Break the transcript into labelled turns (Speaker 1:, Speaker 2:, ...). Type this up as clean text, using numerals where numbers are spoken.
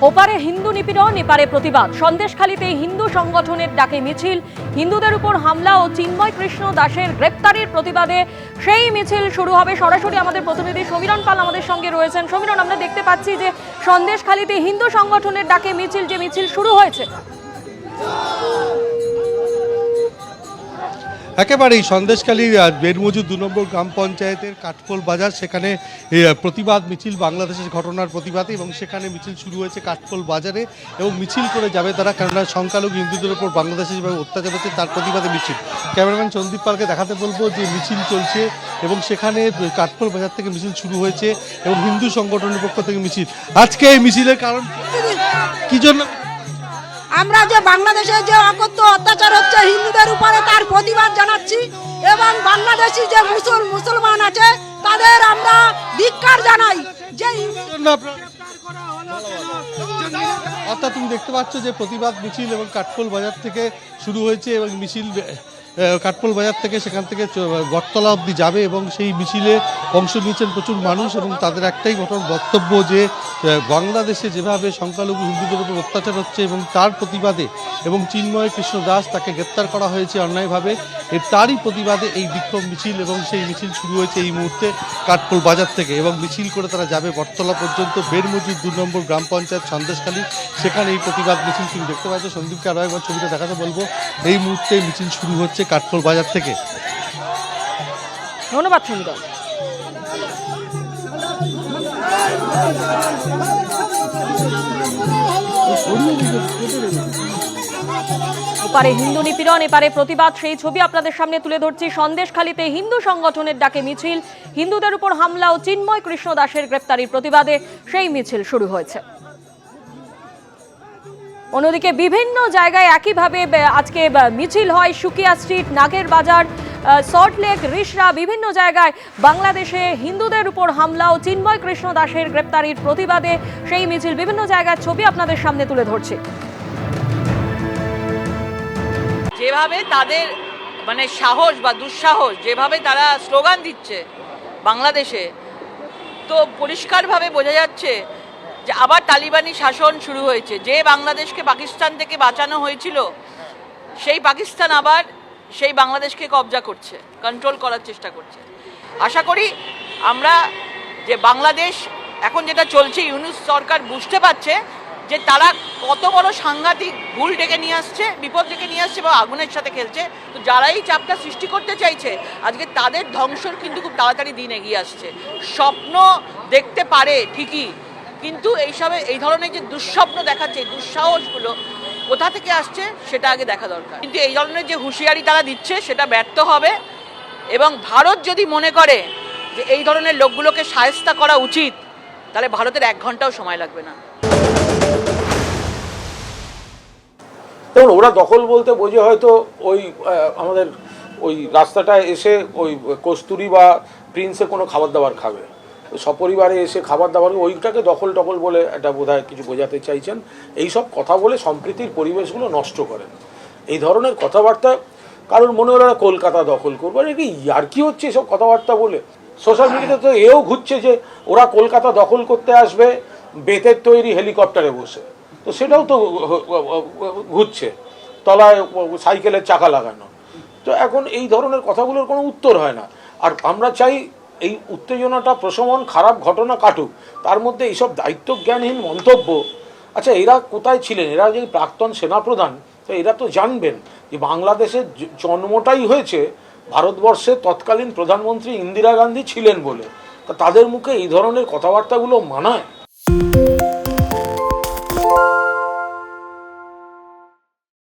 Speaker 1: ওপারে হিন্দু নিপীড়ন, এপারে প্রতিবাদ। সন্দেশখালীতে হিন্দু সংগঠনের ডাকে মিছিল, হিন্দুদের উপর হামলা ও চিন্ময় কৃষ্ণ দাসের গ্রেপ্তারির প্রতিবাদে সেই মিছিল শুরু হবে। সরাসরি আমাদের প্রতিনিধি সমীরণ পাল আমাদের সঙ্গে রয়েছেন। সমীরণ, আমরা দেখতে পাচ্ছি যে সন্দেশখালীতে হিন্দু সংগঠনের ডাকে মিছিল, যে মিছিল শুরু হয়েছে।
Speaker 2: একেবারেই সন্দেশখালীর বেরমজুর 2 নম্বর গ্রাম পঞ্চায়েতের কাঠপোল বাজার, সেখানে প্রতিবাদ মিছিল বাংলাদেশের ঘটনার প্রতিবাদে, এবং সেখানে মিছিল শুরু হয়েছে কাঠপোল বাজারে এবং মিছিল করে যাবে তারা, কেননা সংখ্যালঘু হিন্দুদের উপর বাংলাদেশে যেভাবে অত্যাচার হচ্ছে তার প্রতিবাদে মিছিল। ক্যামেরাম্যান সন্দীপ পালকে দেখাতে বলবো যে মিছিল চলছে এবং সেখানে কাঠপোল বাজার থেকে মিছিল শুরু হয়েছে এবং হিন্দু সংগঠনের পক্ষ থেকে মিছিল। আজকে এই মিছিলের কারণ কি জন্য?
Speaker 3: আমরা যে বাংলাদেশে যে অকথ্য অত্যাচার হচ্ছে হিন্দুদের উপরে তার প্রতিবাদ জানাচ্ছি, এবং বাংলাদেশি যে মুসলমান আছে তাদের আমরা ধিক্কার জানাই। যে
Speaker 2: অর্থাৎ তুমি দেখতে পাচ্ছ যে প্রতিবাদ মিছিল এবং কাঠপোল বাজার থেকে শুরু হয়েছে এবং মিছিল কাঠপোল বাজার থেকে সেখান থেকে বটতলা অবধি যাবে এবং সেই মিছিলে অংশ নিয়েছেন প্রচুর মানুষ এবং তাদের একটাই বক্তব্য যে বাংলাদেশে যেভাবে সংখ্যালঘু হিন্দুদের উপর অত্যাচার হচ্ছে এবং তার প্রতিবাদে, এবং চিন্ময় কৃষ্ণ দাস তাকে গ্রেপ্তার করা হয়েছে অন্যায়ভাবে, তারই প্রতিবাদে এই বিক্ষোভ মিছিল, এবং সেই মিছিল শুরু হয়েছে এই মুহূর্তে কাঠপোল বাজার থেকে এবং মিছিল করে তারা যাবে বটতলা পর্যন্ত, বেরমজুর 2 নম্বর গ্রাম পঞ্চায়েত সন্দেশখালী, সেখানে এই প্রতিবাদ মিছিল তুমি দেখতে পাচ্ছ। সন্দীপকে আরও একবার ছবিটা দেখাতে বলবো। এই মুহূর্তে মিছিল শুরু হচ্ছে কাঠপোল বাজার থেকে।
Speaker 1: ধন্যবাদ সমীরণ। ওপারে হিন্দু নিপীড়ন, এপারে প্রতিবাদ, সেই ছবি আপনাদের সামনে তুলে ধরছি। সন্দেশখালীতে হিন্দু সংগঠনের ডাকে মিছিল, হিন্দুদের উপর হামলা ও চিন্ময় কৃষ্ণ দাসের গ্রেপ্তারির প্রতিবাদে সেই মিছিল শুরু হয়েছে। অন্যদিকে বিভিন্ন জায়গায় একইভাবে আজকে মিছিল হয়। সুকিয়া স্ট্রিট, নাগের বাজার, সল্টলেক, রিষড়া, বিভিন্ন জায়গায় বাংলাদেশে হিন্দুদের উপর হামলা ও চিন্ময় কৃষ্ণ দাসের গ্রেপ্তারির প্রতিবাদে সেই মিছিল, বিভিন্ন জায়গার ছবি আপনাদের সামনে তুলে ধরছি।
Speaker 4: যেভাবে তাদের সাহস বা দুঃসাহস, যেভাবে তারা স্লোগান দিচ্ছে বাংলাদেশে, তো পরিষ্কারভাবে বোঝা যাচ্ছে যে আবার তালিবানি শাসন শুরু হয়েছে। যে বাংলাদেশকে পাকিস্তান থেকে বাঁচানো হয়েছিল, সেই পাকিস্তান আবার সেই বাংলাদেশকে কবজা করছে, কন্ট্রোল করার চেষ্টা করছে। আশা করি আমরা যে বাংলাদেশ এখন যেটা চলছে, ইউনূস সরকার বুঝতে পারছে যে তারা কত বড় সাংঘাতিক ভুল ডেকে নিয়ে আসছে, বিপদ ডেকে নিয়ে আসছে বা আগুনের সাথে খেলছে। তো যারা এই চাপটা সৃষ্টি করতে চাইছে, আজকে তাদের ধ্বংসর কিন্তু খুব তাড়াতাড়ি দিন এগিয়ে আসছে। স্বপ্ন দেখতে পারে ঠিকই, কিন্তু এই ধরনের যে দুঃস্বপ্ন দেখাচ্ছে, দুঃসাহসগুলো কোথা থেকে আসছে সেটা আগে দেখা দরকার। কিন্তু এই ধরনের যে হুঁশিয়ারি তারা দিচ্ছে সেটা ব্যর্থ হবে, এবং ভারত যদি মনে করে যে এই ধরনের লোকগুলোকে শায়েস্তা করা উচিত, তাহলে ভারতের 1 ঘন্টাও সময় লাগবে না।
Speaker 5: দেখুন, ওরা দখল বলতে বোঝে হয়তো ওই আমাদের ওই রাস্তাটায় এসে ওই কস্তুরি বা প্রিন্সে কোনো খাবার দাবার খাবে, সপরিবারে এসে খাবার দাবার, ওইটাকে দখল বলে এটা বোধহয় কিছু বোঝাতে চাইছেন। এই সব কথা বলে সম্প্রীতির পরিবেশগুলো নষ্ট করেন। এই ধরনের কথাবার্তা কারোর মনে হলো কলকাতা দখল করবো, আর কি ইয়ার্কি হচ্ছে এসব কথাবার্তা বলে। সোশ্যাল মিডিয়াতে তো এও ঘুরছে যে ওরা কলকাতা দখল করতে আসবে বেতের তৈরি হেলিকপ্টারে বসে, তো সেটাও তো ঘুরছে, তলায় সাইকেলের চাকা লাগানো। তো এখন এই ধরনের কথাগুলোর কোনো উত্তর হয় না। আর আমরা চাই এই উত্তেজনাটা প্রশমন, খারাপ ঘটনা কাটুক, তার মধ্যে এইসব দায়িত্বজ্ঞানহীন মন্তব্য। আচ্ছা, এরা কোথায় ছিলেন? এরা যে প্রাক্তন সেনাপ্রধান, তো এরা তো জানবেন যে বাংলাদেশের জন্মটাই হয়েছে ভারতবর্ষের তৎকালীন প্রধানমন্ত্রী ইন্দিরা গান্ধী ছিলেন বলে। তা তাদের মুখে এই ধরনের কথাবার্তাগুলো মানায়?